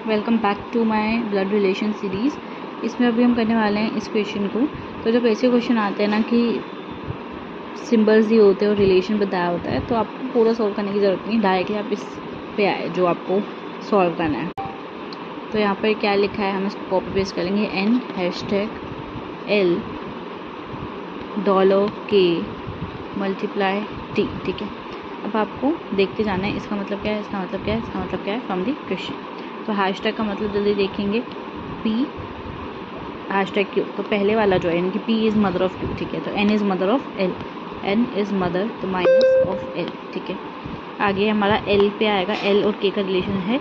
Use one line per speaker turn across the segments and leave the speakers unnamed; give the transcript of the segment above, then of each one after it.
Welcome back to my blood relation series. इसमें अभी हम करने वाले हैं इस क्वेश्चन को। तो जब ऐसे क्वेश्चन आते हैं ना कि सिंबल्स ही होते हैं और रिलेशन बताया होता है, तो आपको पूरा सॉल्व करने की ज़रूरत नहीं, डायरेक्टली आप इस पे आए जो आपको सॉल्व करना है। तो यहाँ पर क्या लिखा है, हम इसको कॉपी पेस्ट करेंगे। N #L $K × T, ठीक है। अब आपको देखते जाना है इसका मतलब क्या है, इसका मतलब क्या है, इसका मतलब क्या है फ्रॉम द क्वेश्चन। तो हैशटैग का मतलब जल्दी देखेंगे, P #Q। तो पहले वाला जो है यानी कि P is mother of Q, ठीक है। तो N is mother of L, N is mother तो माइनस ऑफ L, ठीक है। आगे हमारा L पे आएगा, L और K का रिलेशन है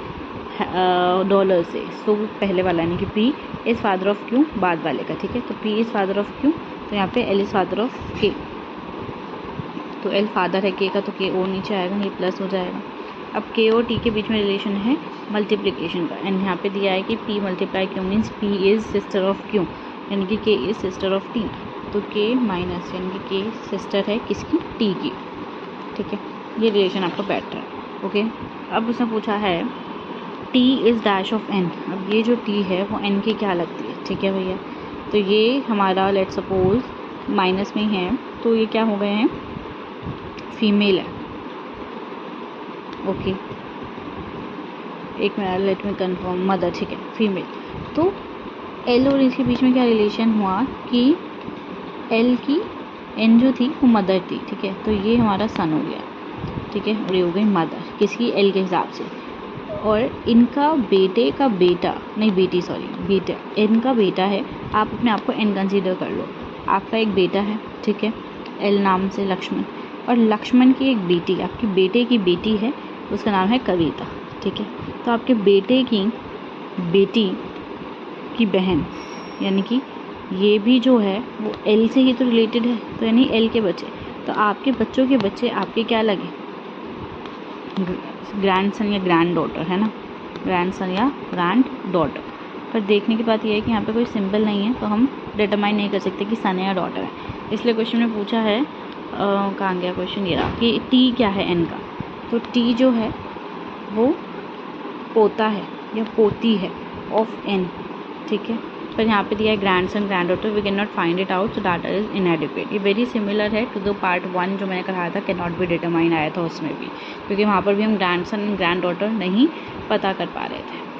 डॉलर से। सो पहले वाला यानी कि P is father of Q, बाद वाले का, ठीक है। तो P is father of Q, तो यहाँ पे L is father of K। तो L फादर है K का, तो K और नीचे आएगा, ये प्लस हो जाएगा। अब K और T के बीच में रिलेशन है मल्टीप्लिकेशन का, एंड यहाँ पे दिया है कि P multiply Q means P is sister of Q, यानी कि K is sister of T। तो K माइनस यानी कि K सिस्टर है किसकी, T की, ठीक है। ये रिलेशन आपको बैठ रहा है, ओके। अब उसने पूछा है T is dash of N। अब ये जो T है वो N की क्या लगती है, ठीक है भैया। तो ये हमारा लेट सपोज माइनस में है, तो ये क्या हो गए हैं, फीमेल है, ओके। एक minute, let me confirm, mother, ठीक है, फीमेल। तो L और इसके बीच में क्या रिलेशन हुआ कि L की N जो थी वो मदर थी, ठीक है। तो ये हमारा सन हो गया, ठीक है, और ये हो गई मदर किसकी, L के हिसाब से। और इनका बेटे का बेटा, नहीं बेटी, सॉरी बेटा, N का बेटा है। आप अपने आप को N कंसीडर कर लो। आपका एक बेटा है, ठीक है, L नाम से लक्ष्मण, और लक्ष्मण की एक बेटी, आपके बेटे की बेटी है, उसका नाम है कविता, ठीक है। तो आपके बेटे की बेटी की बहन यानी कि ये भी जो है वो L से ही तो रिलेटेड है, तो यानी L के बच्चे। तो आपके बच्चों के बच्चे आपके क्या लगे, ग्रैंडसन या ग्रैंड डॉटर, है ना, ग्रैंडसन या ग्रैंड डॉटर। पर देखने की बात यह है कि यहाँ पे कोई सिंबल नहीं है, तो हम डिटरमाइन नहीं कर सकते कि सन है या डॉटर है। इसलिए क्वेश्चन में पूछा है, कहाँ गया क्वेश्चन, ये रहा कि T क्या है N का। तो T जो है वो पोता है या पोती है ऑफ N, ठीक है। पर यहाँ पे दिया है grandson granddaughter, we can not find it out, so data is inadequate. ये वेरी सिमिलर है टू द पार्ट 1 जो मैंने कराया था, कैन नॉट बी डिटरमाइन आया था उसमें भी, क्योंकि वहाँ पर भी हम ग्रैंडसन ग्रैंड डॉटर नहीं पता कर पा रहे थे।